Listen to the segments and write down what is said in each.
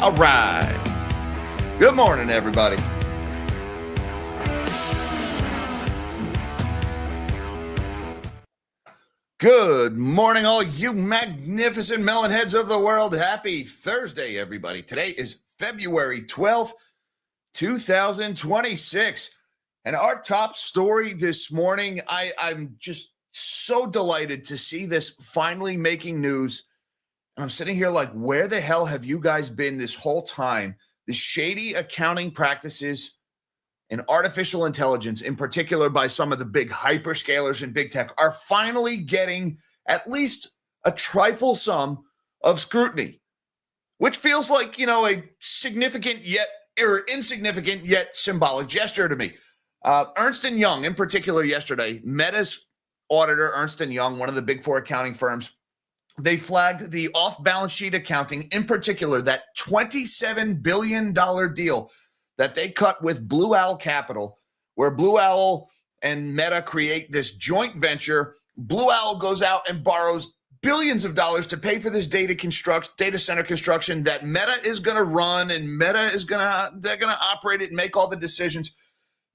All right. Good morning, everybody. Good morning, all you magnificent melon heads of the world. Happy Thursday, everybody. Today is February 12th, 2026. And our top story this morning, I'm just so delighted to see this finally making news. And I'm sitting here like, where the hell have you guys been this whole time? The shady accounting practices and artificial intelligence, in particular by some of the big hyperscalers and big tech, are finally getting at least a trifle sum of scrutiny, which feels like, a significant yet or insignificant yet symbolic gesture to me. Ernst and Young, in particular yesterday, Meta's auditor, Ernst and Young, one of the big four accounting firms, they flagged the off-balance sheet accounting, in particular, that $27 billion deal that they cut with Blue Owl Capital, where Blue Owl and Meta create this joint venture. Blue Owl goes out and borrows billions of dollars to pay for this data center construction that Meta is going to run, and Meta is they're going to operate it and make all the decisions.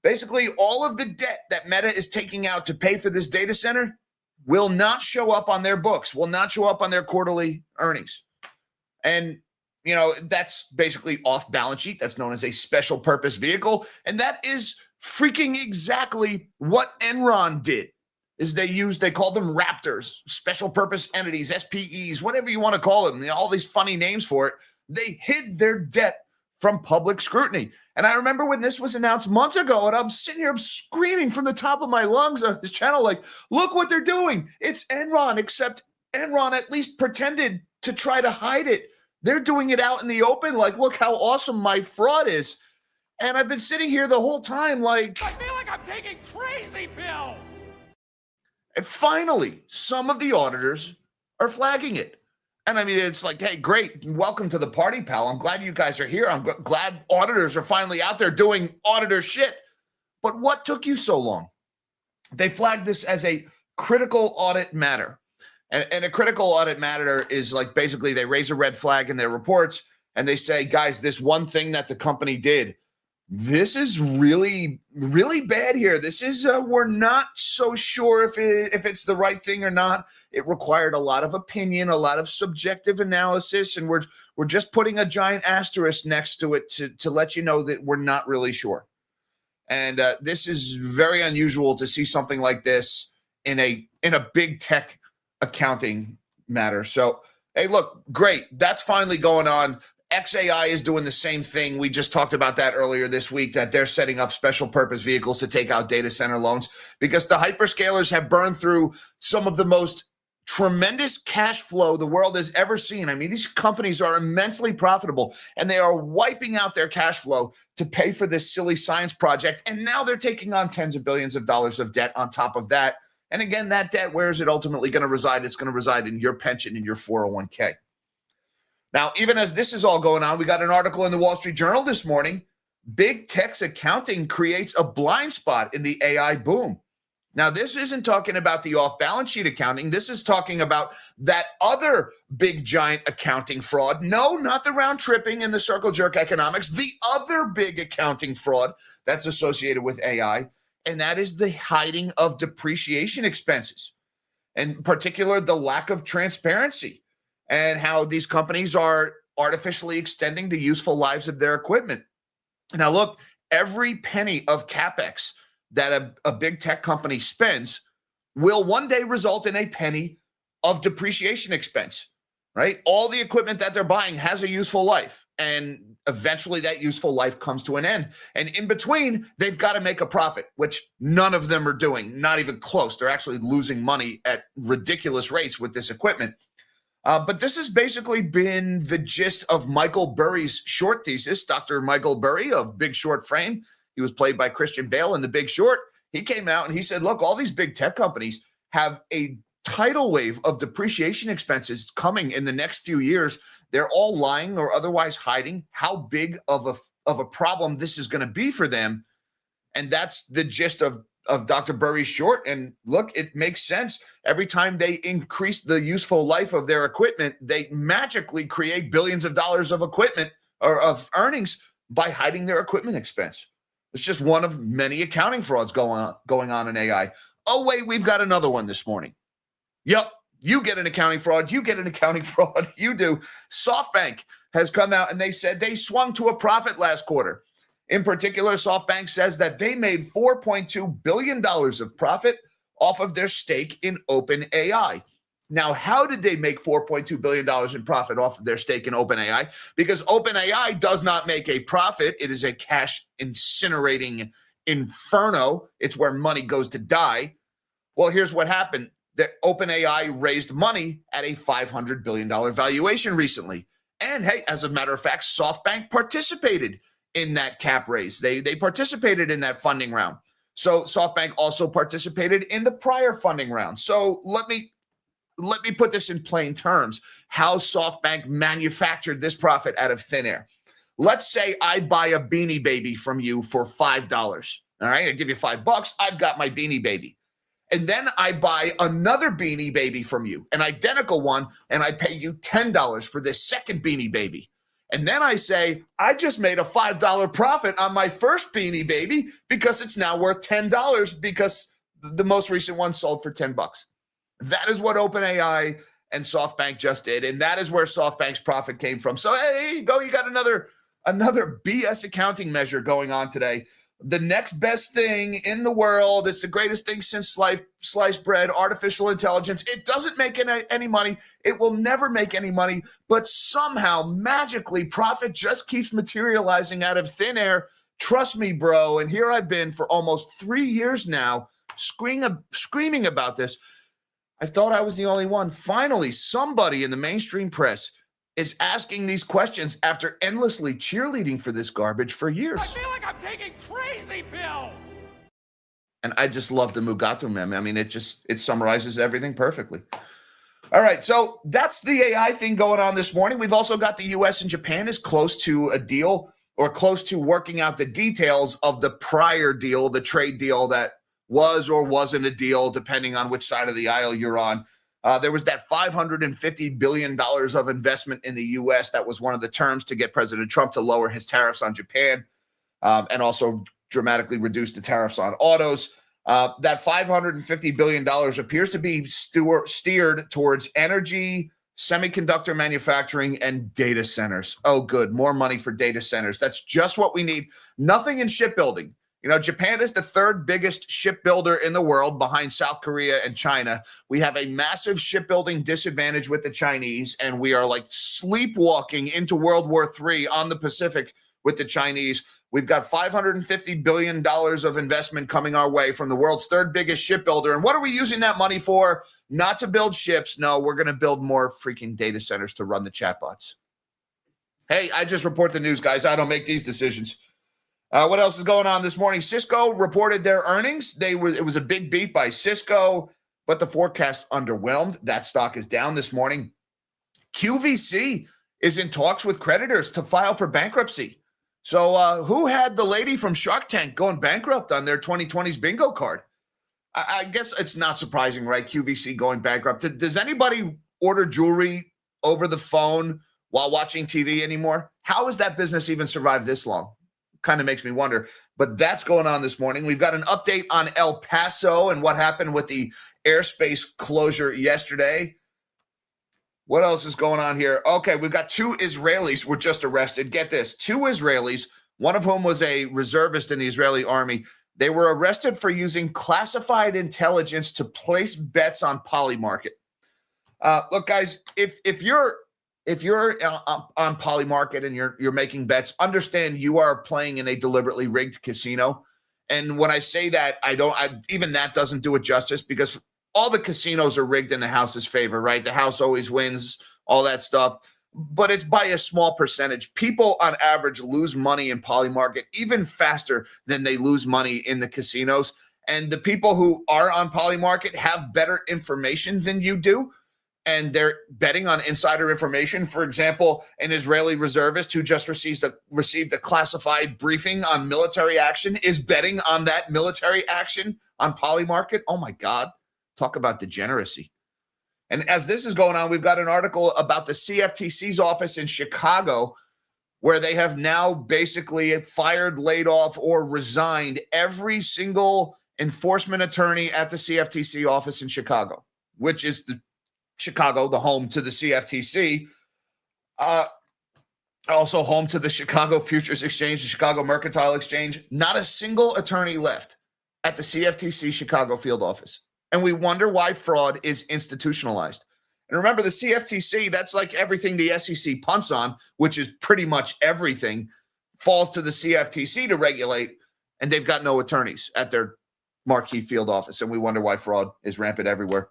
Basically, all of the debt that Meta is taking out to pay for this data center will not show up on their books, will not show up on their quarterly earnings. And, that's basically off balance sheet. That's known as a special purpose vehicle. And that is freaking exactly what Enron did. They called them Raptors, special purpose entities, SPEs, whatever you want to call them, all these funny names for it. They hid their debt from public scrutiny. And I remember when this was announced months ago, and I'm sitting here screaming from the top of my lungs on this channel, like, look what they're doing. It's Enron, except Enron at least pretended to try to hide it. They're doing it out in the open, like, look how awesome my fraud is. And I've been sitting here the whole time like, I feel like I'm taking crazy pills. And finally, some of the auditors are flagging it. And I mean, it's like, hey, great. Welcome to the party, pal. I'm glad you guys are here. I'm glad auditors are finally out there doing auditor shit. But what took you so long? They flagged this as a critical audit matter. And a critical audit matter is like, basically they raise a red flag in their reports and they say, guys, this one thing that the company did, this is really, really bad here. This is, we're not so sure if it's the right thing or not. It required a lot of opinion, a lot of subjective analysis, and we're just putting a giant asterisk next to it to let you know that we're not really sure. And this is very unusual to see something like this in a big tech accounting matter. So, hey, look, great. That's finally going on. XAI is doing the same thing. We just talked about that earlier this week, that they're setting up special purpose vehicles to take out data center loans because the hyperscalers have burned through some of the most tremendous cash flow the world has ever seen. I mean, these companies are immensely profitable and they are wiping out their cash flow to pay for this silly science project. And now they're taking on tens of billions of dollars of debt on top of that. And again, that debt, where is it ultimately going to reside? It's going to reside in your pension, in your 401k. Now, even as this is all going on, we got an article in the Wall Street Journal this morning. Big tech's accounting creates a blind spot in the AI boom. Now, this isn't talking about the off-balance sheet accounting. This is talking about that other big giant accounting fraud. No, not the round tripping and the circle jerk economics. The other big accounting fraud that's associated with AI, and that is the hiding of depreciation expenses, and in particular, the lack of transparency, and how these companies are artificially extending the useful lives of their equipment. Now, look, every penny of CapEx that a big tech company spends will one day result in a penny of depreciation expense, right? All the equipment that they're buying has a useful life, and eventually that useful life comes to an end. And in between, they've got to make a profit, which none of them are doing, not even close. They're actually losing money at ridiculous rates with this equipment. But this has basically been the gist of Michael Burry's short thesis. Dr. Michael Burry of Big Short fame, he was played by Christian Bale in The Big Short. He came out and he said, look, all these big tech companies have a tidal wave of depreciation expenses coming in the next few years. They're all lying or otherwise hiding how big of a problem this is going to be for them. And that's the gist of Dr. Burry's short. And look, it makes sense. Every time they increase the useful life of their equipment, they magically create billions of dollars of equipment or of earnings by hiding their equipment expense. It's just one of many accounting frauds going on in AI. Oh, wait, we've got another one this morning. Yep, you get an accounting fraud. You get an accounting fraud. You do. SoftBank has come out and they said they swung to a profit last quarter. In particular, SoftBank says that they made $4.2 billion of profit off of their stake in OpenAI. Now, how did they make $4.2 billion in profit off of their stake in OpenAI? Because OpenAI does not make a profit. It is a cash incinerating inferno. It's where money goes to die. Well, here's what happened. The OpenAI raised money at a $500 billion valuation recently. And hey, as a matter of fact, SoftBank participated in that cap raise. They participated in that funding round. So SoftBank also participated in the prior funding round. So let me put this in plain terms, how SoftBank manufactured this profit out of thin air. Let's say I buy a Beanie Baby from you for $5. All right, I give you $5. I've got my Beanie Baby. And then I buy another Beanie Baby from you, an identical one, and I pay you $10 for this second Beanie Baby. And then I say, I just made a $5 profit on my first Beanie Baby because it's now worth $10 because the most recent one sold for $10. That is what OpenAI and SoftBank just did. And that is where SoftBank's profit came from. So hey, here you go. You got another BS accounting measure going on today. The next best thing in the world. It's the greatest thing since sliced bread, artificial intelligence. It doesn't make any money. It will never make any money. But somehow, magically, profit just keeps materializing out of thin air. Trust me, bro. And here I've been for almost 3 years now screaming about this. I thought I was the only one. Finally, somebody in the mainstream press is asking these questions after endlessly cheerleading for this garbage for years. I feel like I'm taking crazy pills. And I just love the Mugatu meme. I mean, it summarizes everything perfectly. All right, so that's the AI thing going on this morning. We've also got the U.S. and Japan is close to a deal or close to working out the details of the prior deal, the trade deal that was or wasn't a deal, depending on which side of the aisle you're on. There was that $550 billion of investment in the U.S. That was one of the terms to get President Trump to lower his tariffs on Japan and also dramatically reduce the tariffs on autos. That $550 billion appears to be steered towards energy, semiconductor manufacturing, and data centers. Oh, good. More money for data centers. That's just what we need. Nothing in shipbuilding. You know, Japan is the third biggest shipbuilder in the world behind South Korea and China. We have a massive shipbuilding disadvantage with the Chinese, and we are like sleepwalking into World War III on the Pacific with the Chinese. We've got $550 billion of investment coming our way from the world's third biggest shipbuilder. And what are we using that money for? Not to build ships. No, we're going to build more freaking data centers to run the chatbots. Hey, I just report the news, guys. I don't make these decisions. What else is going on this morning? Cisco reported their earnings. It was a big beat by Cisco, but the forecast underwhelmed. That stock is down this morning. QVC is in talks with creditors to file for bankruptcy. So who had the lady from Shark Tank going bankrupt on their 2020s bingo card? I guess it's not surprising, right? QVC going bankrupt. Does anybody order jewelry over the phone while watching TV anymore? How has that business even survived this long? Kind of makes me wonder, but that's going on this morning. We've got an update on El Paso and what happened with the airspace closure yesterday. What else is going on here? Okay, we've got 2 Israelis were just arrested. Get this, 2 Israelis, one of whom was a reservist in the Israeli army. They were arrested for using classified intelligence to place bets on Polymarket. Look, guys, if you're on Polymarket and you're making bets, understand you are playing in a deliberately rigged casino. And when I say that, even that doesn't do it justice, because all the casinos are rigged in the house's favor, right? The house always wins, all that stuff. But it's by a small percentage. People on average lose money in Polymarket even faster than they lose money in the casinos. And the people who are on Polymarket have better information than you do. And they're betting on insider information. For example, an Israeli reservist who just received a classified briefing on military action is betting on that military action on Polymarket. Oh my God, talk about degeneracy. And as this is going on, we've got an article about the CFTC's office in Chicago where they have now basically fired, laid off, or resigned every single enforcement attorney at the CFTC office in Chicago, which is the home to the CFTC, also home to the Chicago Futures Exchange, the Chicago Mercantile Exchange. Not a single attorney left at the CFTC Chicago field office. And we wonder why fraud is institutionalized. And remember, the CFTC, that's like everything the SEC punts on, which is pretty much everything, falls to the CFTC to regulate, and they've got no attorneys at their marquee field office. And we wonder why fraud is rampant everywhere.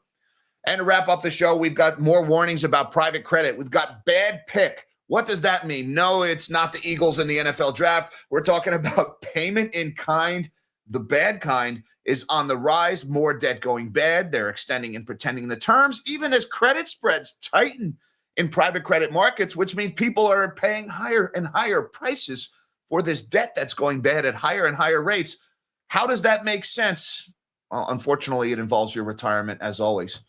And to wrap up the show, we've got more warnings about private credit. We've got bad pick. What does that mean? No, it's not the Eagles in the NFL draft. We're talking about payment in kind. The bad kind is on the rise, more debt going bad. They're extending and pretending the terms, even as credit spreads tighten in private credit markets, which means people are paying higher and higher prices for this debt that's going bad at higher and higher rates. How does that make sense? Well, unfortunately, it involves your retirement, as always.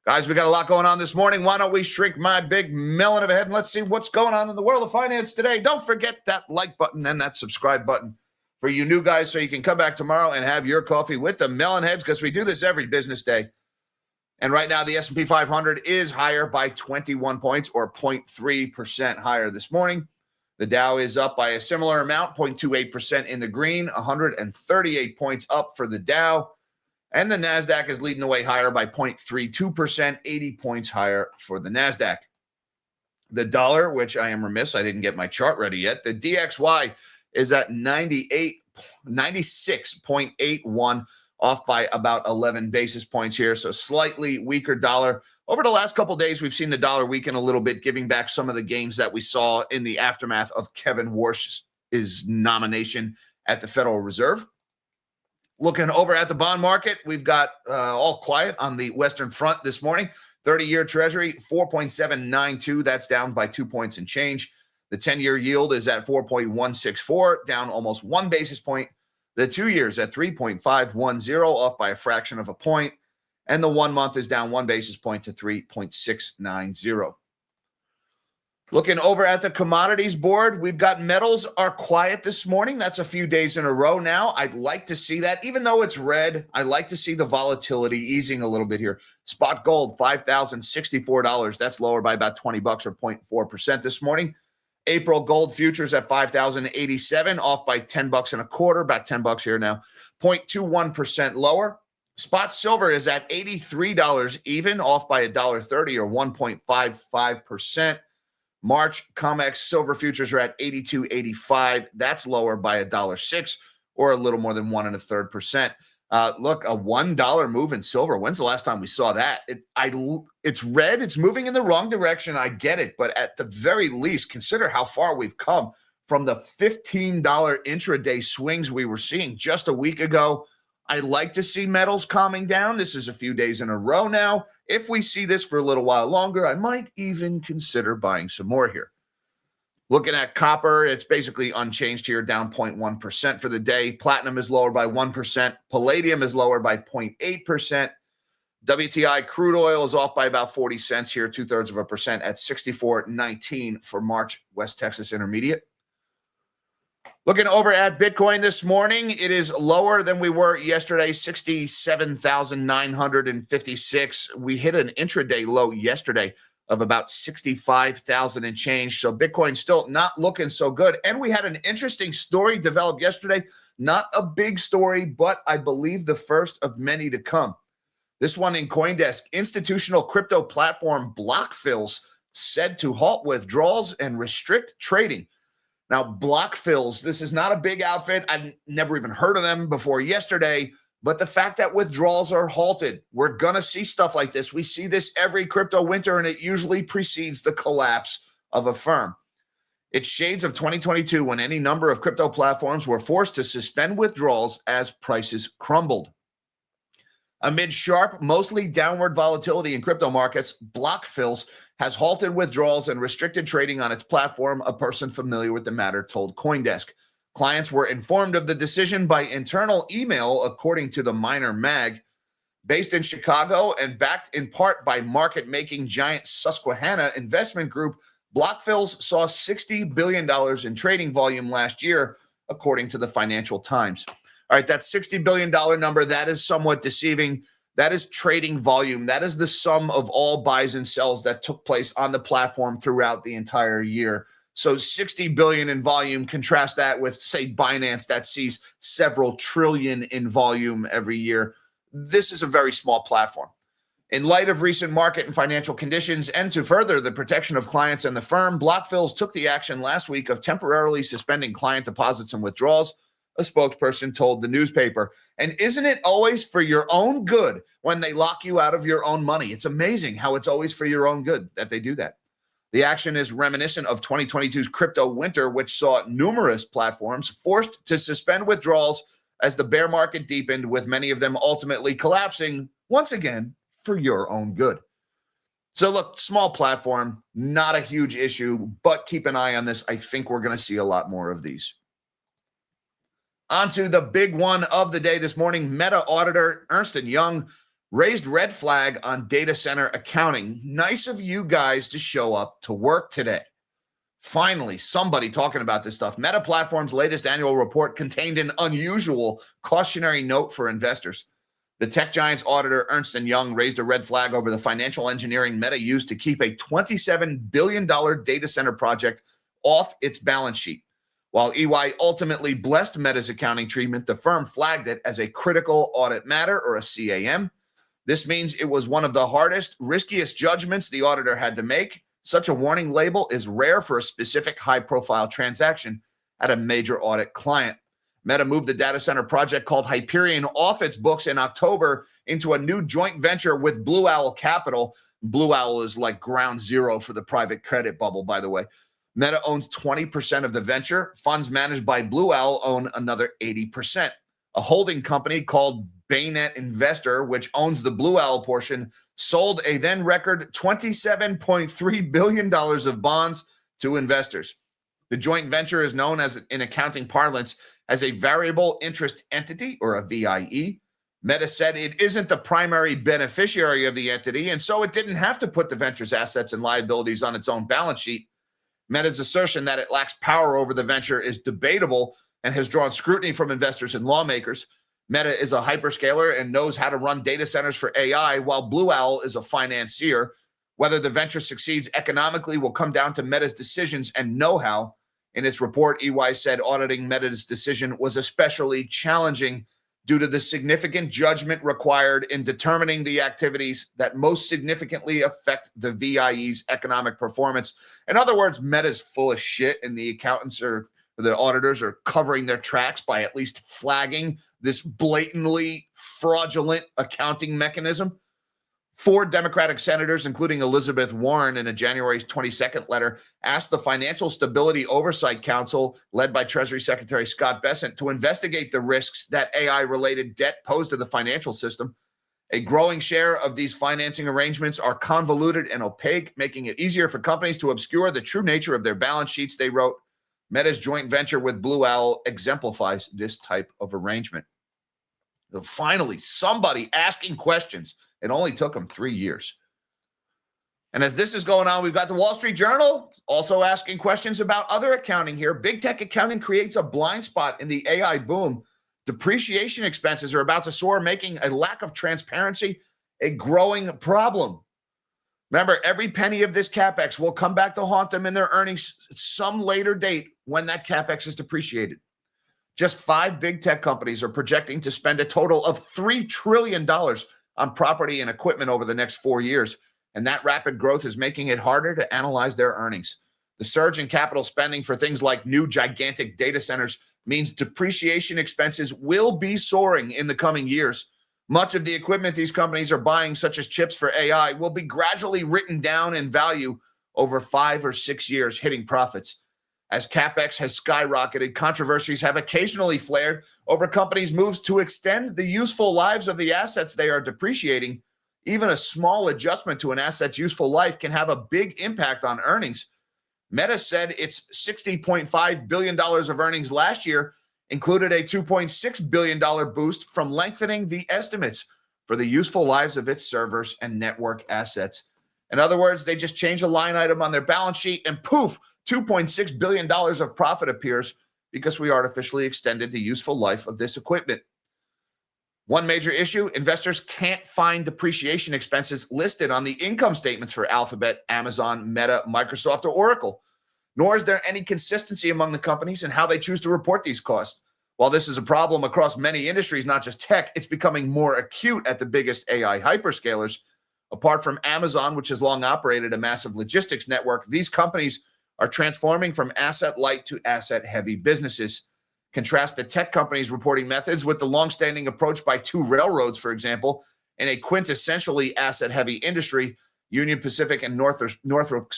Guys, we got a lot going on this morning. Why don't we shrink my big melon of a head and let's see what's going on in the world of finance today. Don't forget that like button and that subscribe button for you new guys so you can come back tomorrow and have your coffee with the melon heads, because we do this every business day. And right now, the S&P 500 is higher by 21 points, or 0.3% higher this morning. The Dow is up by a similar amount, 0.28% in the green, 138 points up for the Dow. And the NASDAQ is leading the way higher by 0.32%, 80 points higher for the NASDAQ. The dollar, which I am remiss, I didn't get my chart ready yet. The DXY is at 96.81, off by about 11 basis points here. So slightly weaker dollar. Over the last couple of days, we've seen the dollar weaken a little bit, giving back some of the gains that we saw in the aftermath of Kevin Warsh's nomination at the Federal Reserve. Looking over at the bond market, we've got all quiet on the Western Front this morning. 30-year Treasury, 4.792. That's down by 2 points and change. The 10-year yield is at 4.164, down almost 1 basis point. The 2 years at 3.510, off by a fraction of a point. And the 1 month is down 1 basis point to 3.690. Looking over at the commodities board, we've got metals are quiet this morning. That's a few days in a row now. I'd like to see that. Even though it's red, I like to see the volatility easing a little bit here. Spot gold, $5,064. That's lower by about $20 or 0.4% this morning. April gold futures at $5,087, off by $10 and a quarter, about $10 here now, 0.21% lower. Spot silver is at $83 even, off by $1.30 or 1.55%. March COMEX silver futures are at $82.85. That's lower by $1.06 or a little more than 1 1/3%. Look, a $1 move in silver. When's the last time we saw that? It's red. It's moving in the wrong direction. I get it. But at the very least, consider how far we've come from the $15 intraday swings we were seeing just a week ago. I'd like to see metals calming down. This is a few days in a row now. If we see this for a little while longer, I might even consider buying some more here. Looking at copper, it's basically unchanged here, down 0.1% for the day. Platinum is lower by 1%. Palladium is lower by 0.8%. WTI crude oil is off by about 40 cents here, 0.2% at 64.19 for March West Texas Intermediate. Looking over at Bitcoin this morning, it is lower than we were yesterday, 67,956. We hit an intraday low yesterday of about 65,000 and change. So Bitcoin still not looking so good. And we had an interesting story develop yesterday. Not a big story, but I believe the first of many to come. This one in CoinDesk. Institutional crypto platform BlockFills said to halt withdrawals and restrict trading. Now, BlockFills, this is not a big outfit. I've never even heard of them before yesterday. But the fact that withdrawals are halted, we're going to see stuff like this. We see this every crypto winter, and it usually precedes the collapse of a firm. It's shades of 2022 when any number of crypto platforms were forced to suspend withdrawals as prices crumbled. Amid sharp, mostly downward volatility in crypto markets, BlockFills has halted withdrawals and restricted trading on its platform, a person familiar with the matter told CoinDesk. Clients were informed of the decision by internal email, according to the Miner Mag. Based in Chicago and backed in part by market-making giant Susquehanna Investment Group, block fills saw $60 billion in trading volume last year, according to the Financial Times. All right, that $60 billion number, that is somewhat deceiving. That is trading volume. That is the sum of all buys and sells that took place on the platform throughout the entire year. So 60 billion in volume, contrast that with, say, Binance that sees several trillion in volume every year. This is a very small platform. In light of recent market and financial conditions, and to further the protection of clients and the firm, BlockFills took the action last week of temporarily suspending client deposits and withdrawals, a spokesperson told the newspaper. And isn't it always for your own good when they lock you out of your own money? It's amazing how it's always for your own good that they do that. The action is reminiscent of 2022's crypto winter, which saw numerous platforms forced to suspend withdrawals as the bear market deepened, with many of them ultimately collapsing once again for your own good. So look, small platform, not a huge issue, but keep an eye on this. I think we're going to see a lot more of these. On to the big one of the day this morning. Meta auditor Ernst and Young raised red flag on data center accounting. Nice of you guys to show up to work today. Finally, somebody talking about this stuff. Meta Platform's latest annual report contained an unusual cautionary note for investors. The tech giant's auditor Ernst and Young raised a red flag over the financial engineering Meta used to keep a $27 billion data center project off its balance sheet. While EY ultimately blessed Meta's accounting treatment, the firm flagged it as a critical audit matter, or a CAM. This means it was one of the hardest, riskiest judgments the auditor had to make. Such a warning label is rare for a specific high-profile transaction at a major audit client. Meta moved the data center project called Hyperion off its books in October into a new joint venture with Blue Owl Capital. Blue Owl is like ground zero for the private credit bubble, by the way. Meta owns 20% of the venture. Funds managed by Blue Owl own another 80%. A holding company called Baynet Investor, which owns the Blue Owl portion, sold a then record $27.3 billion of bonds to investors. The joint venture is known as, in accounting parlance, as a variable interest entity, or a VIE. Meta said it isn't the primary beneficiary of the entity, and so it didn't have to put the venture's assets and liabilities on its own balance sheet. Meta's assertion that it lacks power over the venture is debatable and has drawn scrutiny from investors and lawmakers. Meta is a hyperscaler and knows how to run data centers for AI, while Blue Owl is a financier. Whether the venture succeeds economically will come down to Meta's decisions and know-how. In its report, EY said auditing Meta's decision was especially challenging due to the significant judgment required in determining the activities that most significantly affect the VIE's economic performance. In other words, Meta's full of shit, and the accountants or the auditors are covering their tracks by at least flagging this blatantly fraudulent accounting mechanism. 4 Democratic senators, including Elizabeth Warren, in a January 22nd letter, asked the Financial Stability Oversight Council, led by Treasury Secretary Scott Bessent, to investigate the risks that AI-related debt pose to the financial system. A growing share of these financing arrangements are convoluted and opaque, making it easier for companies to obscure the true nature of their balance sheets, they wrote. Meta's joint venture with Blue Owl exemplifies this type of arrangement. So finally, somebody asking questions. It only took them 3 years. And as this is going on, we've got the Wall Street Journal also asking questions about other accounting here. Big tech accounting creates a blind spot in the AI boom. Depreciation expenses are about to soar, making a lack of transparency a growing problem. Remember, every penny of this CapEx will come back to haunt them in their earnings at some later date when that CapEx is depreciated. Just 5 big tech companies are projecting to spend a total of $3 trillion on property and equipment over the next 4 years, and that rapid growth is making it harder to analyze their earnings. The surge in capital spending for things like new gigantic data centers means depreciation expenses will be soaring in the coming years. Much of the equipment these companies are buying, such as chips for AI, will be gradually written down in value over 5 or 6 years, hitting profits. As CapEx has skyrocketed, controversies have occasionally flared over companies' moves to extend the useful lives of the assets they are depreciating. Even a small adjustment to an asset's useful life can have a big impact on earnings. Meta said its $60.5 billion of earnings last year included a $2.6 billion boost from lengthening the estimates for the useful lives of its servers and network assets. In other words, they just change a line item on their balance sheet and poof, $2.6 billion of profit appears because we artificially extended the useful life of this equipment. One major issue, investors can't find depreciation expenses listed on the income statements for Alphabet, Amazon, Meta, Microsoft, or Oracle. Nor is there any consistency among the companies in how they choose to report these costs. While this is a problem across many industries, not just tech, it's becoming more acute at the biggest AI hyperscalers. Apart from Amazon, which has long operated a massive logistics network, these companies are transforming from asset-light to asset-heavy businesses. Contrast the tech companies' reporting methods with the long-standing approach by two railroads, for example, in a quintessentially asset-heavy industry, Union Pacific and Norfolk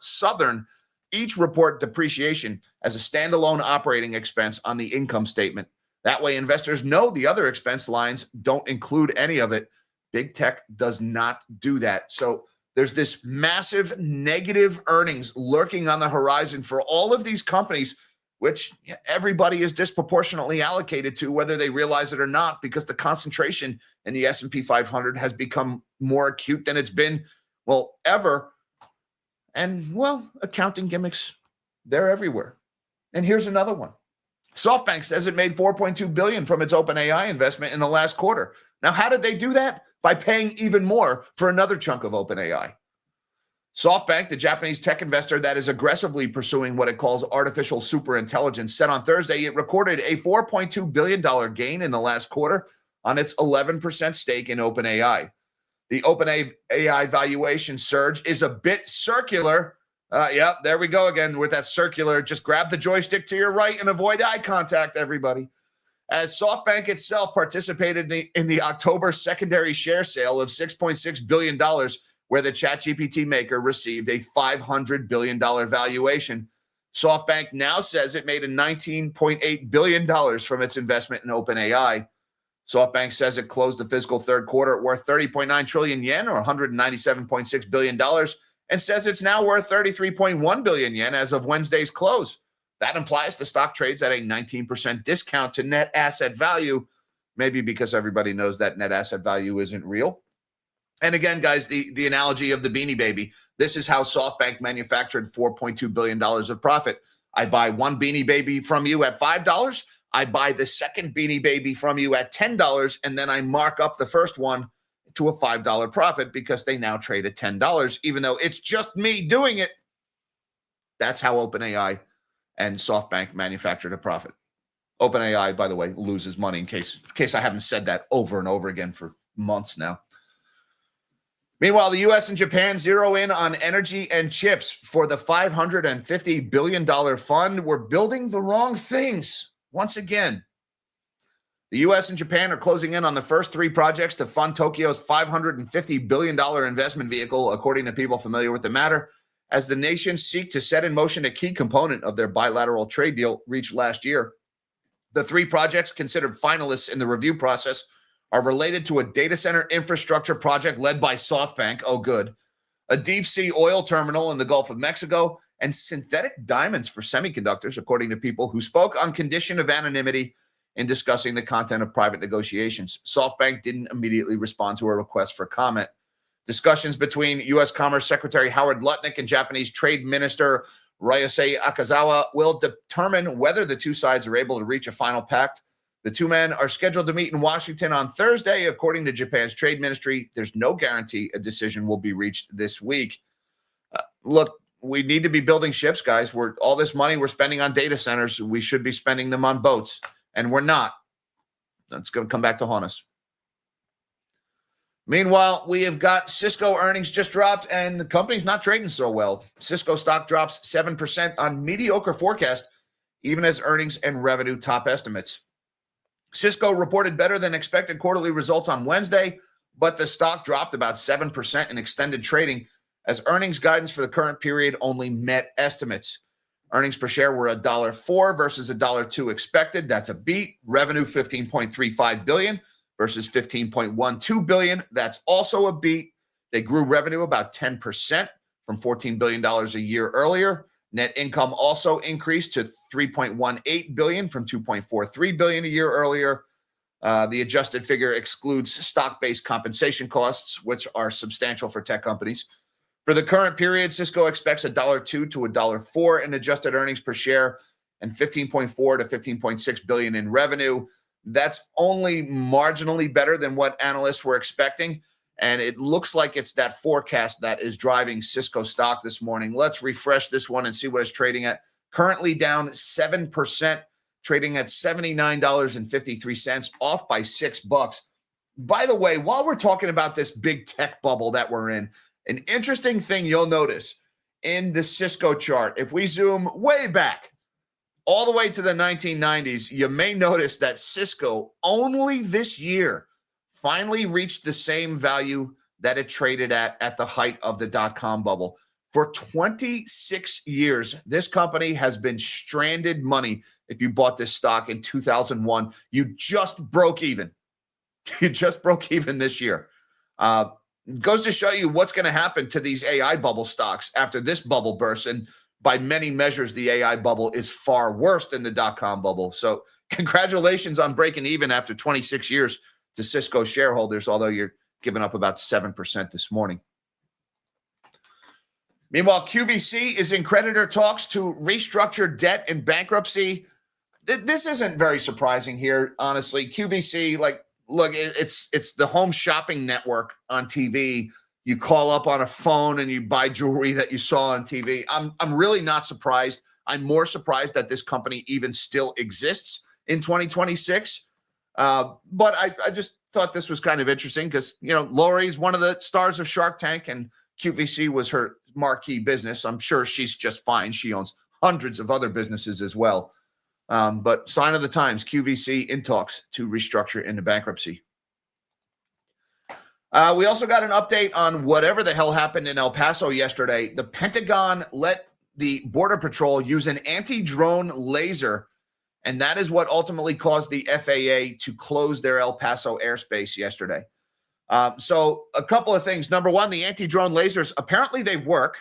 Southern each report depreciation as a standalone operating expense on the income statement. That way, investors know the other expense lines don't include any of it. Big tech does not do that. So there's this massive negative earnings lurking on the horizon for all of these companies, which everybody is disproportionately allocated to, whether they realize it or not, because the concentration in the S&P 500 has become more acute than it's been, well, ever. And, well, accounting gimmicks, they're everywhere. And here's another one. SoftBank says it made $4.2 billion from its OpenAI investment in the last quarter. Now, how did they do that? By paying even more for another chunk of OpenAI. SoftBank, the Japanese tech investor that is aggressively pursuing what it calls artificial superintelligence, said on Thursday it recorded a $4.2 billion gain in the last quarter on its 11% stake in OpenAI. The OpenAI valuation surge is a bit circular. Yep, there we go again with that circular. Just grab the joystick to your right and avoid eye contact, everybody. As SoftBank itself participated in the October secondary share sale of $6.6 billion, where the ChatGPT maker received a $500 billion valuation. SoftBank now says it made a $19.8 billion from its investment in OpenAI. SoftBank says it closed the fiscal third quarter worth 30.9 trillion yen, or $197.6 billion, and says it's now worth 33.1 billion yen as of Wednesday's close. That implies the stock trades at a 19% discount to net asset value, maybe because everybody knows that net asset value isn't real. And again, guys, the analogy of the Beanie Baby, this is how SoftBank manufactured $4.2 billion of profit. I buy one Beanie Baby from you at $5. I buy the second Beanie Baby from you at $10, and then I mark up the first one to a $5 profit because they now trade at $10, even though it's just me doing it. That's how OpenAI and SoftBank manufactured a profit. OpenAI, by the way, loses money, in case I haven't said that over and over again for months now. Meanwhile, the U.S. and Japan zero in on energy and chips for the $550 billion fund. We're building the wrong things. Once again, the U.S. and Japan are closing in on the first three projects to fund Tokyo's $550 billion investment vehicle, according to people familiar with the matter, as the nations seek to set in motion a key component of their bilateral trade deal reached last year. The three projects considered finalists in the review process are related to a data center infrastructure project led by SoftBank, oh good, a deep-sea oil terminal in the Gulf of Mexico, and synthetic diamonds for semiconductors, according to people who spoke on condition of anonymity in discussing the content of private negotiations. SoftBank didn't immediately respond to a request for comment. Discussions between U.S. Commerce Secretary Howard Lutnick and Japanese Trade Minister Ryosei Akazawa will determine whether the two sides are able to reach a final pact. The two men are scheduled to meet in Washington on Thursday, according to Japan's trade ministry. There's no guarantee a decision will be reached this week. Look, we need to be building ships, guys. All this money we're spending on data centers, we should be spending them on boats, and we're not. That's going to come back to haunt us. Meanwhile, we have got Cisco earnings just dropped, and the company's not trading so well. Cisco stock drops 7% on mediocre forecast, even as earnings and revenue top estimates. Cisco reported better than expected quarterly results on Wednesday, but the stock dropped about 7% in extended trading as earnings guidance for the current period only met estimates. Earnings per share were $1.04 versus $1.02 expected. That's a beat. Revenue $15.35 billion versus $15.12 billion. That's also a beat. They grew revenue about 10% from $14 billion a year earlier. Net income also increased to $3.18 billion from $2.43 billion a year earlier. The adjusted figure excludes stock-based compensation costs, which are substantial for tech companies. For the current period, Cisco expects $1.02 to $1.04 in adjusted earnings per share and $15.4 to $15.6 billion in revenue. That's only marginally better than what analysts were expecting, and it looks like it's that forecast that is driving Cisco stock this morning. Let's refresh this one and see what it's trading at. Currently down 7%, trading at $79.53, off by $6. By the way, while we're talking about this big tech bubble that we're in, an interesting thing you'll notice in the Cisco chart, if we zoom way back, all the way to the 1990s, you may notice that Cisco only this year finally reached the same value that it traded at the height of the dot-com bubble. For 26 years, this company has been stranded money. If you bought this stock in 2001, you just broke even. You just broke even this year. Goes to show you what's going to happen to these AI bubble stocks after this bubble bursts. And by many measures, the AI bubble is far worse than the dot-com bubble. So congratulations on breaking even after 26 years to Cisco shareholders, although you're giving up about 7% this morning. Meanwhile, QVC is in creditor talks to restructure debt in bankruptcy. This isn't very surprising here, honestly. QVC, look, it's the home shopping network on TV. You call up on a phone and you buy jewelry that you saw on TV. I'm really not surprised. I'm more surprised that this company even still exists in 2026. But I just thought this was kind of interesting because, Lori's one of the stars of Shark Tank and QVC was her marquee business. I'm sure she's just fine. She owns hundreds of other businesses as well. But sign of the times, QVC in talks to restructure into bankruptcy. We also got an update on whatever the hell happened in El Paso yesterday. The Pentagon let the Border Patrol use an anti-drone laser, and that is what ultimately caused the FAA to close their El Paso airspace yesterday. So a couple of things. Number one, the anti-drone lasers, apparently they work.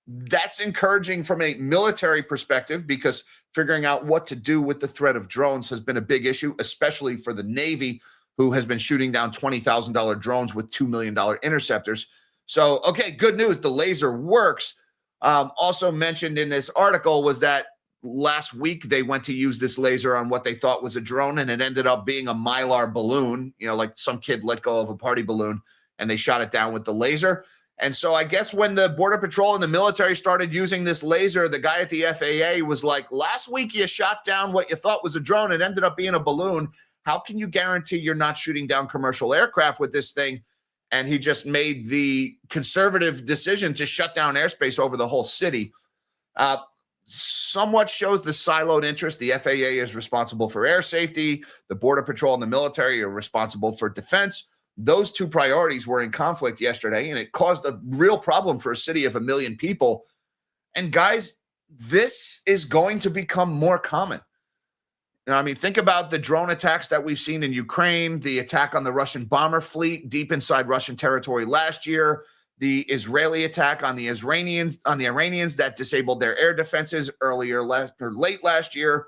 That's encouraging from a military perspective because figuring out what to do with the threat of drones has been a big issue, especially for the Navy, who has been shooting down $20,000 drones with $2 million interceptors. So, okay, good news. The laser works. Also mentioned in this article was that last week they went to use this laser on what they thought was a drone, and it ended up being a Mylar balloon, like some kid let go of a party balloon, and they shot it down with the laser. And so I guess when the Border Patrol and the military started using this laser, the guy at the FAA was like, last week you shot down what you thought was a drone. It ended up being a balloon. How can you guarantee you're not shooting down commercial aircraft with this thing? And he just made the conservative decision to shut down airspace over the whole city. Somewhat shows the siloed interest. The FAA is responsible for air safety. The Border Patrol and the military are responsible for defense. Those two priorities were in conflict yesterday, and it caused a real problem for a city of 1 million people. And guys, this is going to become more common. Think about the drone attacks that we've seen in Ukraine, the attack on the Russian bomber fleet deep inside Russian territory last year, the Israeli attack on the Iranians that disabled their air defenses late last year.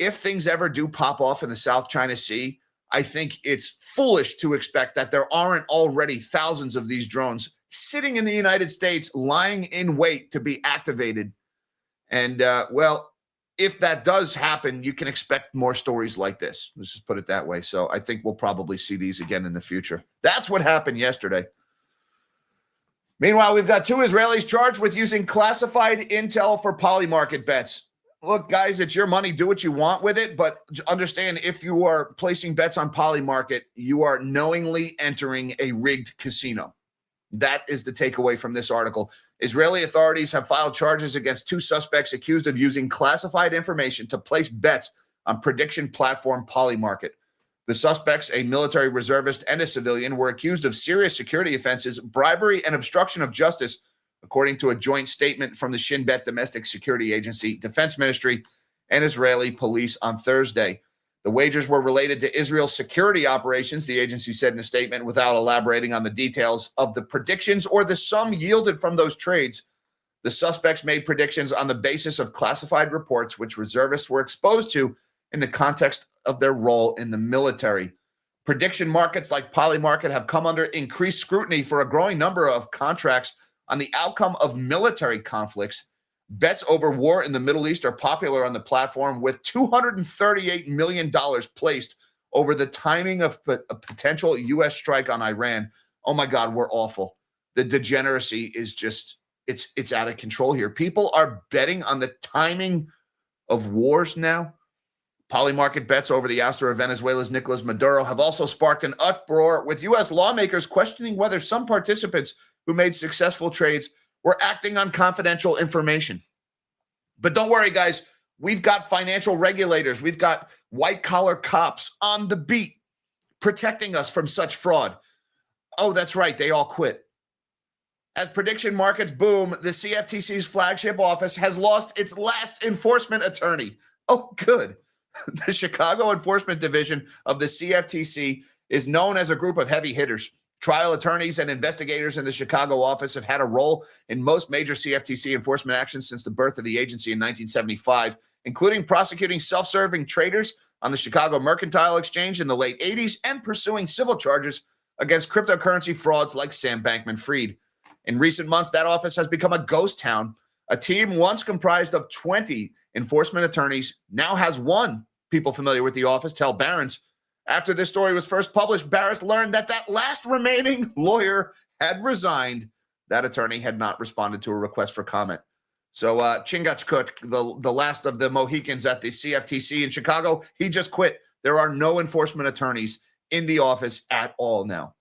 If things ever do pop off in the South China Sea, I think it's foolish to expect that there aren't already thousands of these drones sitting in the United States, lying in wait to be activated. And, if that does happen, you can expect more stories like this. Let's just put it that way. So I think we'll probably see these again in the future. That's what happened yesterday. Meanwhile, we've got 2 Israelis charged with using classified intel for Polymarket bets. Look, guys, it's your money. Do what you want with it. But understand, if you are placing bets on Polymarket, you are knowingly entering a rigged casino. That is the takeaway from this article. Israeli authorities have filed charges against 2 suspects accused of using classified information to place bets on prediction platform Polymarket. The suspects, a military reservist and a civilian, were accused of serious security offenses, bribery, and obstruction of justice, according to a joint statement from the Shin Bet Domestic Security Agency, Defense Ministry, and Israeli police on Thursday. The wagers were related to Israel's security operations, the agency said in a statement, without elaborating on the details of the predictions or the sum yielded from those trades. The suspects made predictions on the basis of classified reports, which reservists were exposed to in the context of their role in the military. Prediction markets like Polymarket have come under increased scrutiny for a growing number of contracts on the outcome of military conflicts. Bets over war in the Middle East are popular on the platform, with $238 million placed over the timing of a potential U.S. strike on Iran. Oh my God, we're awful. The degeneracy is just, it's out of control here. People are betting on the timing of wars now. Polymarket bets over the ouster of Venezuela's Nicolas Maduro have also sparked an uproar, with U.S. lawmakers questioning whether some participants who made successful trades were acting on confidential information. But don't worry, guys. We've got financial regulators. We've got white-collar cops on the beat protecting us from such fraud. Oh, that's right. They all quit. As prediction markets boom, the CFTC's flagship office has lost its last enforcement attorney. Oh, good. The Chicago Enforcement Division of the CFTC is known as a group of heavy hitters. Trial attorneys and investigators in the Chicago office have had a role in most major CFTC enforcement actions since the birth of the agency in 1975, including prosecuting self-serving traders on the Chicago Mercantile Exchange in the late 80s and pursuing civil charges against cryptocurrency frauds like Sam Bankman-Fried. In recent months, that office has become a ghost town. A team once comprised of 20 enforcement attorneys now has one. People familiar with the office tell Barron's. After this story was first published, Barron's learned that last remaining lawyer had resigned. That attorney had not responded to a request for comment. So Chingachgook, the last of the Mohicans at the CFTC in Chicago, he just quit. There are no enforcement attorneys in the office at all now.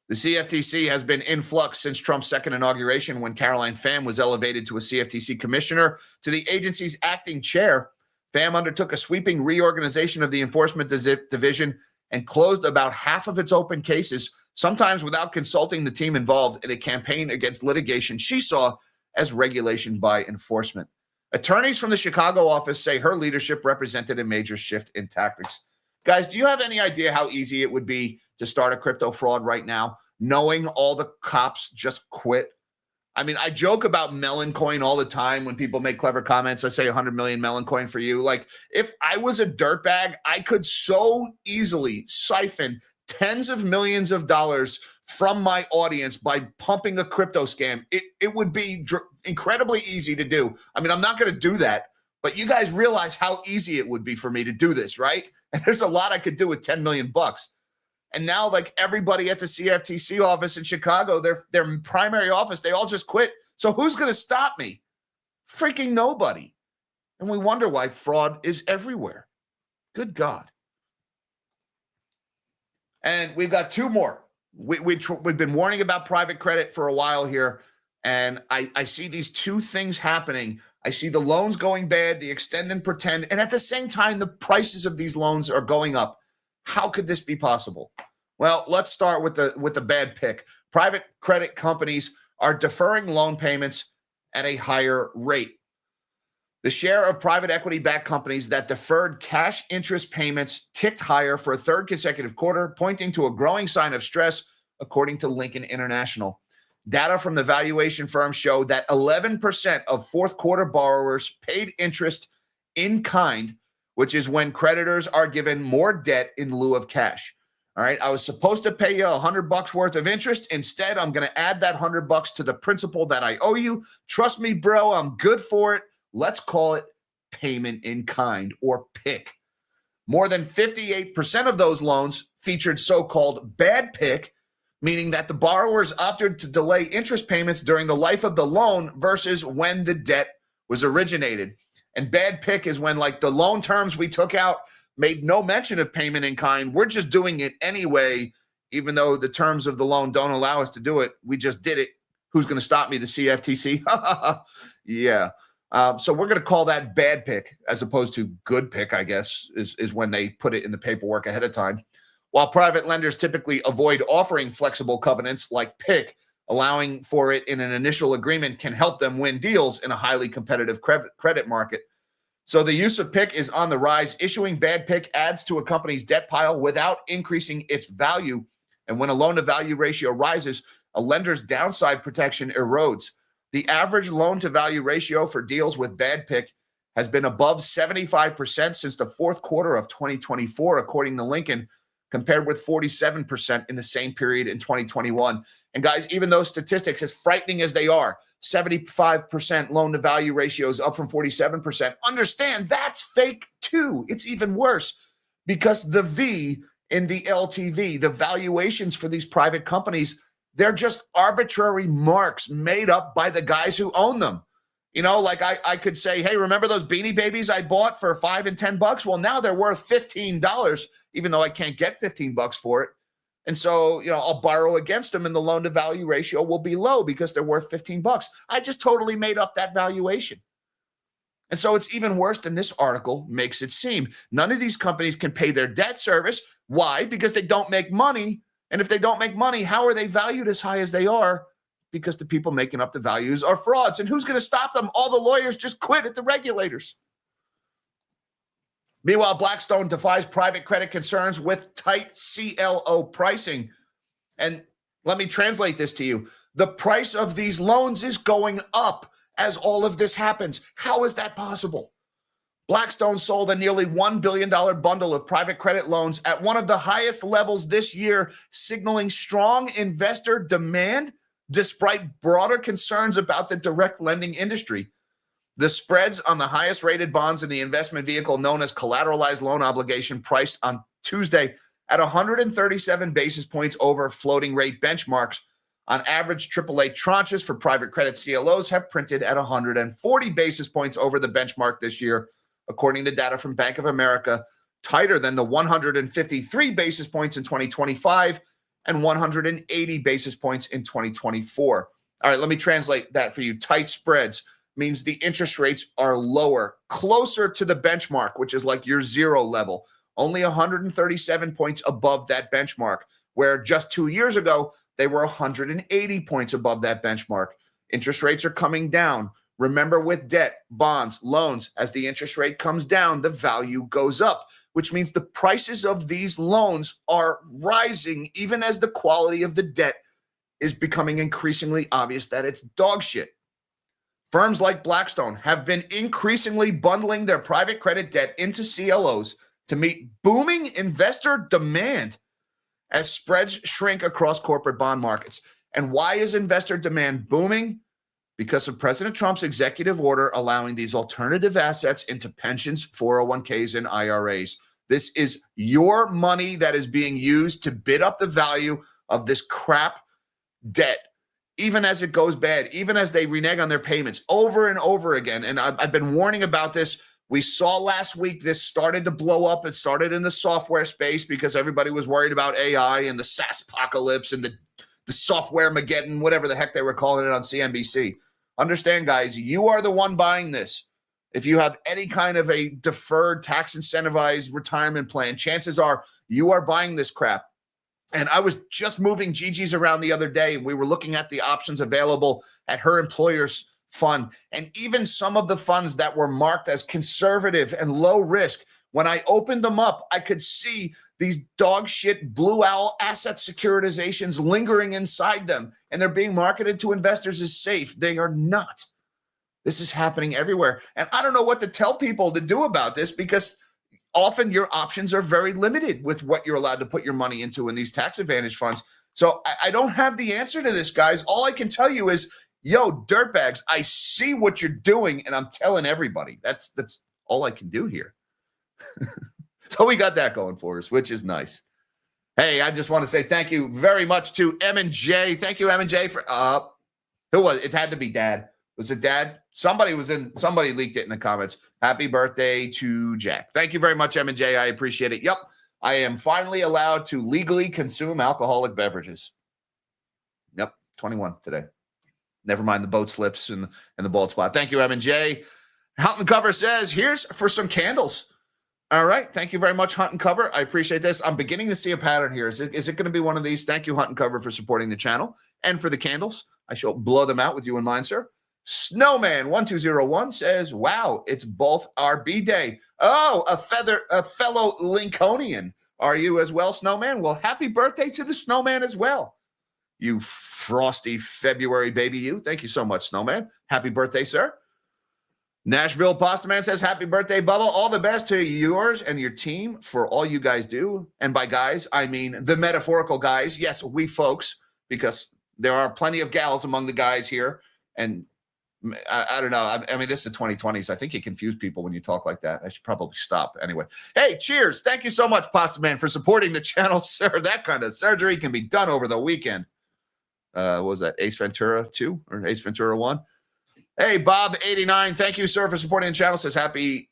The CFTC has been in flux since Trump's second inauguration, when Caroline Pham was elevated to a CFTC commissioner to the agency's acting chair. Pham undertook a sweeping reorganization of the enforcement division and closed about half of its open cases, sometimes without consulting the team involved in a campaign against litigation she saw as regulation by enforcement. Attorneys from the Chicago office say her leadership represented a major shift in tactics. Guys, do you have any idea how easy it would be to start a crypto fraud right now, knowing all the cops just quit? I mean, I joke about melon coin all the time when people make clever comments. I say 100 million melon coin for you. Like, if I was a dirtbag, I could so easily siphon tens of millions of dollars from my audience by pumping a crypto scam. It would be incredibly easy to do. I mean, I'm not going to do that, but you guys realize how easy it would be for me to do this, right? And there's a lot I could do with 10 million bucks. And now, like, everybody at the CFTC office in Chicago, their primary office, they all just quit. So who's going to stop me? Freaking nobody. And we wonder why fraud is everywhere. Good God. And we've got two more. We've been warning about private credit for a while here, and I see these two things happening. I see the loans going bad, the extend and pretend, and at the same time, the prices of these loans are going up. How could this be possible? Well, let's start with the bad pick. Private credit companies are deferring loan payments at a higher rate. The share of private equity-backed companies that deferred cash interest payments ticked higher for a third consecutive quarter, pointing to a growing sign of stress, according to Lincoln International. Data from the valuation firm show that 11% of fourth quarter borrowers paid interest in kind, which is when creditors are given more debt in lieu of cash. All right, I was supposed to pay you $100 worth of interest. Instead, I'm going to add that $100 to the principal that I owe you. Trust me, bro, I'm good for it. Let's call it payment in kind, or PIK. More than 58% of those loans featured so-called bad PIK, meaning that the borrowers opted to delay interest payments during the life of the loan versus when the debt was originated. And bad PIK is when, like, the loan terms we took out made no mention of payment in kind. We're just doing it anyway, even though the terms of the loan don't allow us to do it. We just did it. Who's going to stop me? The CFTC? Yeah. So we're going to call that bad PIK, as opposed to good PIK, I guess, is when they put it in the paperwork ahead of time. While private lenders typically avoid offering flexible covenants like PIK, allowing for it in an initial agreement can help them win deals in a highly competitive credit market. So the use of PIK is on the rise. Issuing bad PIK adds to a company's debt pile without increasing its value. And when a loan-to-value ratio rises, a lender's downside protection erodes. The average loan-to-value ratio for deals with bad PIK has been above 75% since the fourth quarter of 2024, according to Lincoln, compared with 47% in the same period in 2021. And guys, even those statistics, as frightening as they are, 75% loan to value ratios up from 47%, understand that's fake too. It's even worse because the V in the LTV, the valuations for these private companies, they're just arbitrary marks made up by the guys who own them. You know, like I could say, hey, remember those Beanie Babies I bought for $5 and $10? Well, now they're worth $15, even though I can't get $15 for it. And so, you know, I'll borrow against them and the loan to value ratio will be low because they're worth $15. I just totally made up that valuation. And so it's even worse than this article makes it seem. None of these companies can pay their debt service. Why? Because they don't make money. And if they don't make money, how are they valued as high as they are? Because the people making up the values are frauds. And who's going to stop them? All the lawyers just quit at the regulators. Meanwhile, Blackstone defies private credit concerns with tight CLO pricing. And let me translate this to you. The price of these loans is going up as all of this happens. How is that possible? Blackstone sold a nearly $1 billion bundle of private credit loans at one of the highest levels this year, signaling strong investor demand despite broader concerns about the direct lending industry. The spreads on the highest rated bonds in the investment vehicle known as collateralized loan obligation priced on Tuesday at 137 basis points over floating rate benchmarks. On average, AAA tranches for private credit CLOs have printed at 140 basis points over the benchmark this year, according to data from Bank of America, tighter than the 153 basis points in 2025 and 180 basis points in 2024. All right, let me translate that for you. Tight spreads means the interest rates are lower, closer to the benchmark, which is like your zero level, only 137 points above that benchmark, where just 2 years ago, they were 180 points above that benchmark. Interest rates are coming down. Remember, with debt, bonds, loans, as the interest rate comes down, the value goes up, which means the prices of these loans are rising, even as the quality of the debt is becoming increasingly obvious that it's dog shit. Firms like Blackstone have been increasingly bundling their private credit debt into CLOs to meet booming investor demand as spreads shrink across corporate bond markets. And why is investor demand booming? Because of President Trump's executive order allowing these alternative assets into pensions, 401ks, and IRAs. This is your money that is being used to bid up the value of this crap debt, even as it goes bad, even as they renege on their payments over and over again. And I've been warning about this. We saw last week this started to blow up. It started in the software space because everybody was worried about AI and the SaaS apocalypse and the software Mageddon, whatever the heck they were calling it on CNBC. Understand, guys, you are the one buying this. If you have any kind of a deferred tax incentivized retirement plan, chances are you are buying this crap. And I was just moving Gigi's around the other day, and we were looking at the options available at her employer's fund. And even some of the funds that were marked as conservative and low risk, when I opened them up, I could see these dog shit blue owl asset securitizations lingering inside them, and they're being marketed to investors as safe. They are not. This is happening everywhere. And I don't know what to tell people to do about this, because often your options are very limited with what you're allowed to put your money into in these tax advantage funds. So I don't have the answer to this, guys. All I can tell you is, yo, dirtbags, I see what you're doing, and I'm telling everybody. That's all I can do here. So we got that going for us, which is nice. Hey, I just want to say thank you very much to M&J. Thank you, M&J, for who was it? It had to be Dad. Was it Dad? Somebody leaked it in the comments. Happy birthday to Jack. Thank you very much, M&J. I appreciate it. Yep, I am finally allowed to legally consume alcoholic beverages. Yep, 21 today. Never mind the boat slips and the bald spot. Thank you, M&J. Hunt and Cover says, here's for some candles. All right. Thank you very much, Hunt and Cover. I appreciate this. I'm beginning to see a pattern here. Is it going to be one of these? Thank you, Hunt and Cover, for supporting the channel and for the candles. I shall blow them out with you in mind, sir. Snowman1201 says, wow, it's both RB day. Oh, a fellow Lincolnian. Are you as well, Snowman? Well, happy birthday to the Snowman as well. You frosty February baby you. Thank you so much, Snowman. Happy birthday, sir. Nashville Pasta Man says, happy birthday, Bubba. All the best to yours and your team for all you guys do. And by guys, I mean the metaphorical guys. Yes, we folks, because there are plenty of gals among the guys here. And I don't know. I mean, this is the 2020s. I think you confuse people when you talk like that. I should probably stop. Anyway, hey, cheers. Thank you so much, Pasta Man, for supporting the channel, sir. That kind of surgery can be done over the weekend. What was that, Ace Ventura 2 or Ace Ventura 1? Hey, Bob89, thank you, sir, for supporting the channel. Says happy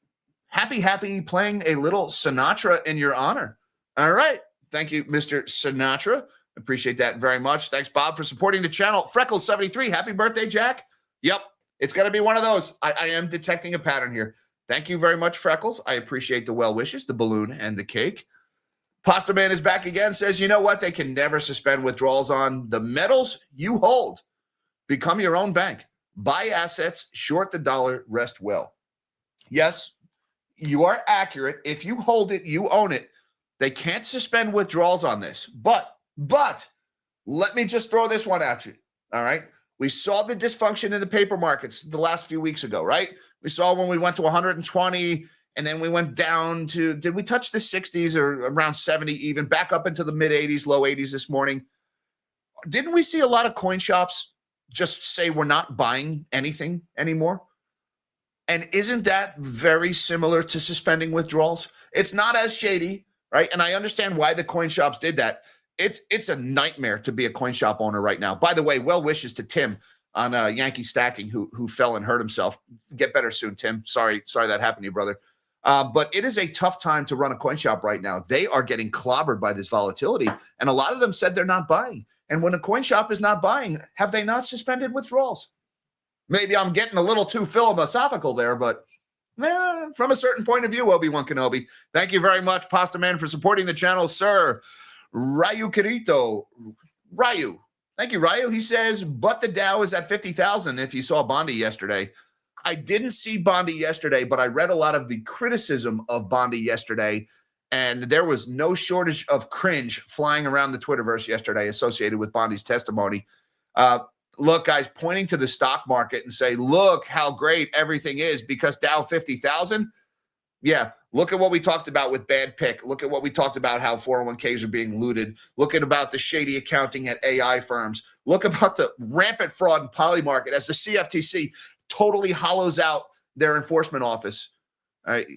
playing a little Sinatra in your honor. All right. Thank you, Mr. Sinatra. Appreciate that very much. Thanks, Bob, for supporting the channel. Freckles73, happy birthday, Jack. Yep, it's going to be one of those. I am detecting a pattern here. Thank you very much, Freckles. I appreciate the well wishes, the balloon, and the cake. Pasta Man is back again, says, you know what? They can never suspend withdrawals on the metals you hold. Become your own bank. Buy assets, short the dollar, rest well. Yes, you are accurate. If you hold it, you own it. They can't suspend withdrawals on this. But let me just throw this one at you. All right. We saw the dysfunction in the paper markets the last few weeks ago, right? We saw when we went to 120 and then we went down to, did we touch the 60s or around 70 even, back up into the mid 80s, low 80s this morning? Didn't we see a lot of coin shops just say we're not buying anything anymore? And isn't that very similar to suspending withdrawals? It's not as shady, right? And I understand why the coin shops did that. It's a nightmare to be a coin shop owner right now. By the way, well wishes to Tim on Yankee Stacking who fell and hurt himself. Get better soon, Tim. Sorry that happened to you, brother. But it is a tough time to run a coin shop right now. They are getting clobbered by this volatility, and a lot of them said they're not buying. And when a coin shop is not buying, have they not suspended withdrawals? Maybe I'm getting a little too philosophical there, but from a certain point of view, Obi-Wan Kenobi. Thank you very much, Pasta Man, for supporting the channel, sir. Ryu Kirito. Ryu. Thank you, Ryu. He says, but the Dow is at 50,000 if you saw Bondi yesterday. I didn't see Bondi yesterday, but I read a lot of the criticism of Bondi yesterday, and there was no shortage of cringe flying around the Twitterverse yesterday associated with Bondi's testimony. Look, guys, pointing to the stock market and say, look how great everything is because Dow 50,000. Yeah, look at what we talked about with bad pick. Look at what we talked about how 401ks are being looted. Look at about the shady accounting at AI firms. Look about the rampant fraud in Polymarket as the CFTC totally hollows out their enforcement office.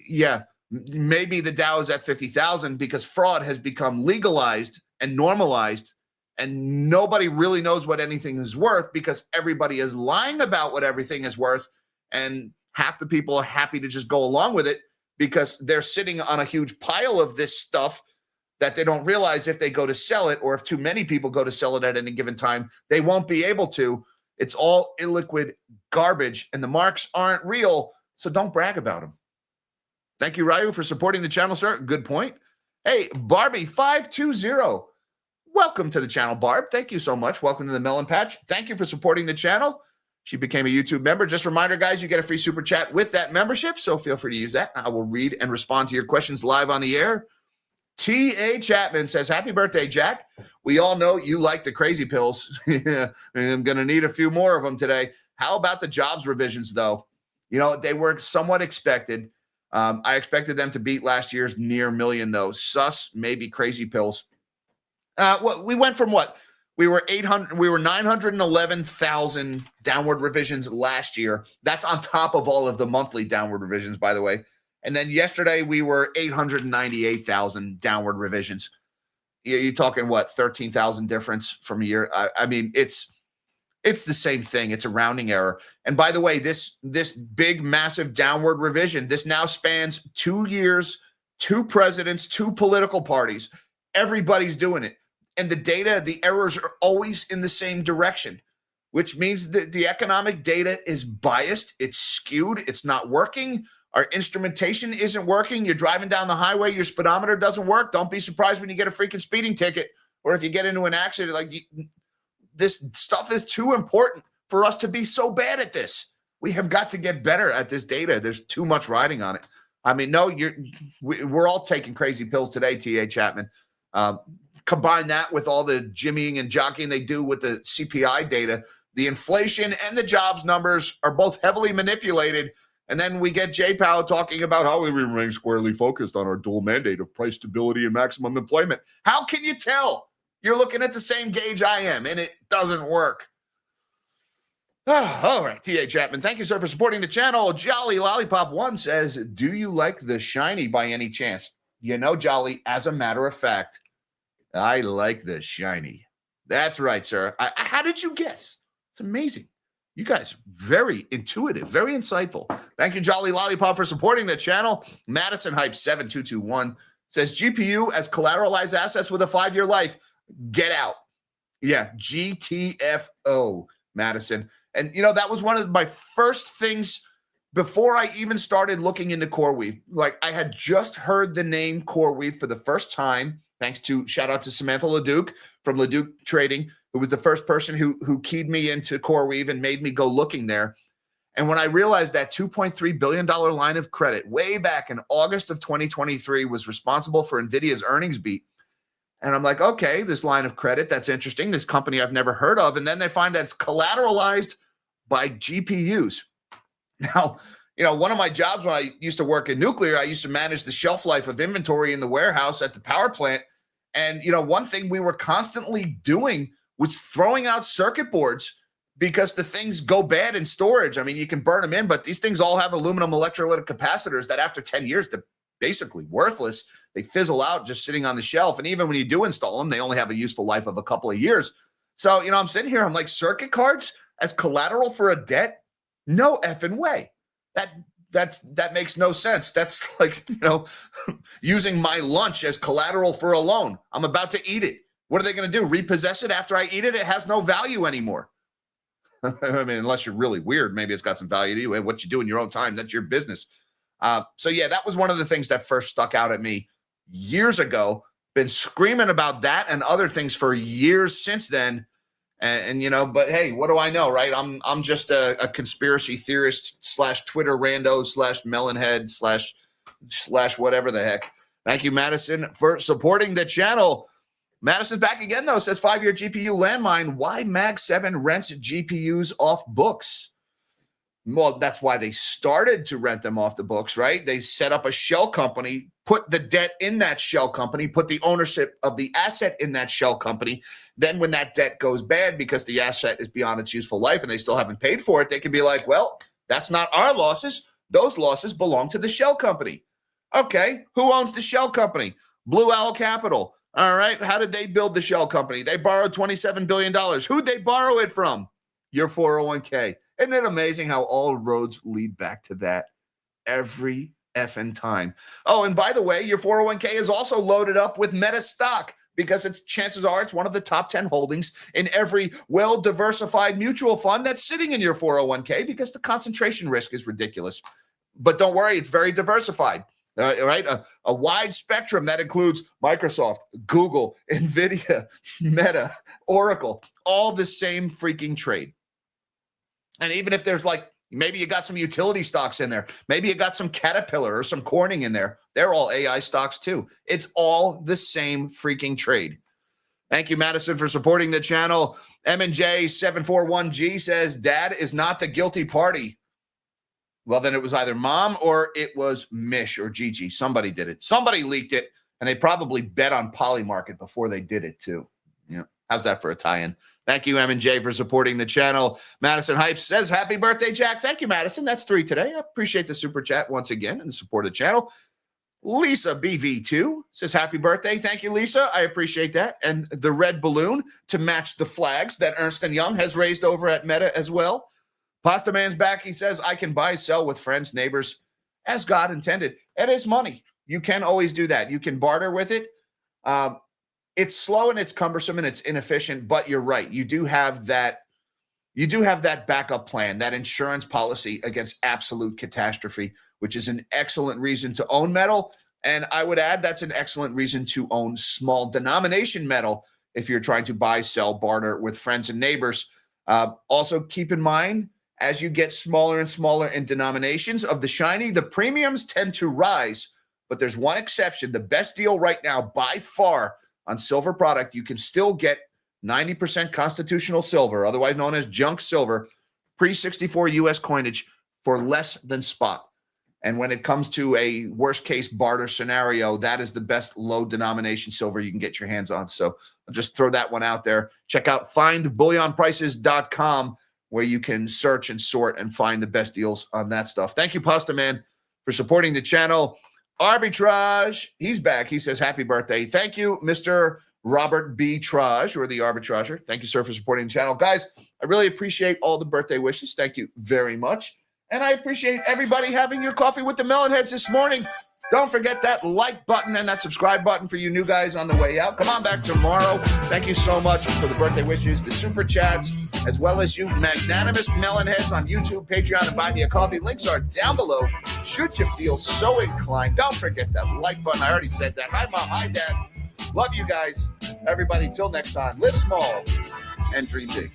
Yeah, maybe the Dow is at 50,000 because fraud has become legalized and normalized, and nobody really knows what anything is worth because everybody is lying about what everything is worth, and half the people are happy to just go along with it because they're sitting on a huge pile of this stuff that they don't realize if they go to sell it, or if too many people go to sell it at any given time, they won't be able to. It's all illiquid garbage, and the marks aren't real, so don't brag about them. Thank you, Ryu, for supporting the channel, sir. Good point. Hey, Barbie520. Welcome to the channel, Barb. Thank you so much. Welcome to the Melon Patch. Thank you for supporting the channel. She became a YouTube member. Just a reminder, guys, you get a free super chat with that membership, so feel free to use that. I will read and respond to your questions live on the air. T.A. Chapman says, happy birthday, Jack. We all know you like the crazy pills. I'm going to need a few more of them today. How about the jobs revisions, though? You know, they were somewhat expected. I expected them to beat last year's near million, though. Sus, maybe crazy pills. We went from what? We were 911,000 downward revisions last year. That's on top of all of the monthly downward revisions, by the way. And then yesterday we were 898,000 downward revisions. You're talking what, 13,000 difference from a year? I mean, it's the same thing. It's a rounding error. And by the way, this big, massive downward revision, this now spans 2 years, 2 presidents, 2 political parties. Everybody's doing it. And the data, the errors are always in the same direction, which means that the economic data is biased. It's skewed. It's not working. Our instrumentation isn't working. You're driving down the highway. Your speedometer doesn't work. Don't be surprised when you get a freaking speeding ticket, or if you get into an accident. This stuff is too important for us to be so bad at this. We have got to get better at this data. There's too much riding on it. I mean, no, we're all taking crazy pills today, T.A. Chapman. Combine that with all the jimmying and jockeying they do with the CPI data. The inflation and the jobs numbers are both heavily manipulated, And then we get Jay Powell talking about how we remain squarely focused on our dual mandate of price stability and maximum employment. How can you tell? You're looking at the same gauge I am, and it doesn't work. All right, T.A. Chapman, thank you, sir, for supporting the channel. Jolly Lollipop 1 says, do you like the shiny by any chance? You know, Jolly, as a matter of fact, I like the shiny. That's right, sir. How did you guess? It's amazing. You guys, very intuitive, very insightful. Thank you, Jolly Lollipop, for supporting the channel. Madison Hype 7221 says, GPU as collateralized assets with a 5-year life. Get out. Yeah, GTFO, Madison. And, you know, that was one of my first things before I even started looking into CoreWeave. Like, I had just heard the name CoreWeave for the first time, thanks to, shout out to Samantha LeDuc from LeDuc Trading, who was the first person who keyed me into CoreWeave and made me go looking there. And when I realized that $2.3 billion line of credit way back in August of 2023 was responsible for NVIDIA's earnings beat, and I'm like, okay, this line of credit, that's interesting. This company I've never heard of. And then they find that it's collateralized by GPUs. Now, you know, one of my jobs when I used to work in nuclear, I used to manage the shelf life of inventory in the warehouse at the power plant. And, you know, one thing we were constantly doing was throwing out circuit boards because the things go bad in storage. I mean, you can burn them in, but these things all have aluminum electrolytic capacitors that after 10 years, they're basically worthless. They fizzle out just sitting on the shelf. And even when you do install them, they only have a useful life of a couple of years. So, you know, I'm sitting here, I'm like, circuit cards as collateral for a debt? No effing way. That makes no sense. That's like, you know, using my lunch as collateral for a loan. I'm about to eat it. What are they going to do? Repossess it after I eat it? It has no value anymore. I mean, unless you're really weird, maybe it's got some value to you. What you do in your own time, that's your business. So yeah, that was one of the things that first stuck out at me years ago. Been screaming about that and other things for years since then. And you know, but hey, what do I know, right? I'm just a conspiracy theorist / Twitter rando / melonhead / whatever the heck. Thank you, Madison, for supporting the channel. Madison back again, though, says 5-year GPU landmine. Why Mag 7 rents GPUs off books? Well, that's why they started to rent them off the books, right? They set up a shell company, put the debt in that shell company, put the ownership of the asset in that shell company. Then when that debt goes bad because the asset is beyond its useful life and they still haven't paid for it, they can be like, well, that's not our losses. Those losses belong to the shell company. Okay, who owns the shell company? Blue Owl Capital. All right, how did they build the shell company? They borrowed $27 billion. Who'd they borrow it from? Your 401k. Isn't it amazing how all roads lead back to that every effing time? Oh, and by the way, your 401k is also loaded up with Meta stock because chances are it's one of the top 10 holdings in every well-diversified mutual fund that's sitting in your 401k because the concentration risk is ridiculous. But don't worry, it's very diversified. Right? A wide spectrum that includes Microsoft, Google, NVIDIA, Meta, Oracle, all the same freaking trade. And even if there's like, maybe you got some utility stocks in there, maybe you got some Caterpillar or some Corning in there, they're all AI stocks too. It's all the same freaking trade. Thank you, Madison, for supporting the channel. M&J741G says, Dad is not the guilty party. Well, then it was either Mom or it was Mish or Gigi. Somebody did it. Somebody leaked it, and they probably bet on Polymarket before they did it too. Yeah. How's that for a tie-in? Thank you, M&J, for supporting the channel. Madison Hype says, happy birthday, Jack. Thank you, Madison. That's 3 today. I appreciate the super chat once again and the support of the channel. Lisa BV2 says, happy birthday. Thank you, Lisa. I appreciate that. And the red balloon to match the flags that Ernst and Young has raised over at Meta as well. Pasta Man's back. He says, I can buy, sell with friends, neighbors, as God intended. It is money. You can always do that. You can barter with it. It's slow and it's cumbersome and it's inefficient, but you're right. You do have that backup plan, that insurance policy against absolute catastrophe, which is an excellent reason to own metal. And I would add that's an excellent reason to own small denomination metal if you're trying to buy, sell, barter with friends and neighbors. Also keep in mind, as you get smaller and smaller in denominations of the shiny, the premiums tend to rise. But there's one exception. The best deal right now by far on silver product, you can still get 90% constitutional silver, otherwise known as junk silver, pre-64 U.S. coinage for less than spot. And when it comes to a worst case barter scenario, that is the best low denomination silver you can get your hands on. So I'll just throw that one out there. Check out findbullionprices.com where you can search and sort and find the best deals on that stuff. Thank you, Pasta Man, for supporting the channel. Arbitrage, he's back. He says, happy birthday. Thank you, Mr. Robert B. Traj, or the arbitrager. Thank you, sir, for supporting the channel. Guys, I really appreciate all the birthday wishes. Thank you very much. And I appreciate everybody having your coffee with the Melonheads this morning. Don't forget that like button and that subscribe button for you new guys on the way out. Come on back tomorrow. Thank you so much for the birthday wishes, the super chats, as well as you magnanimous Melonheads on YouTube, Patreon, and Buy Me a Coffee. Links are down below. Should you feel so inclined, don't forget that like button. I already said that. Hi, Mom. Hi, Dad. Love you guys. Everybody, till next time, live small and dream big.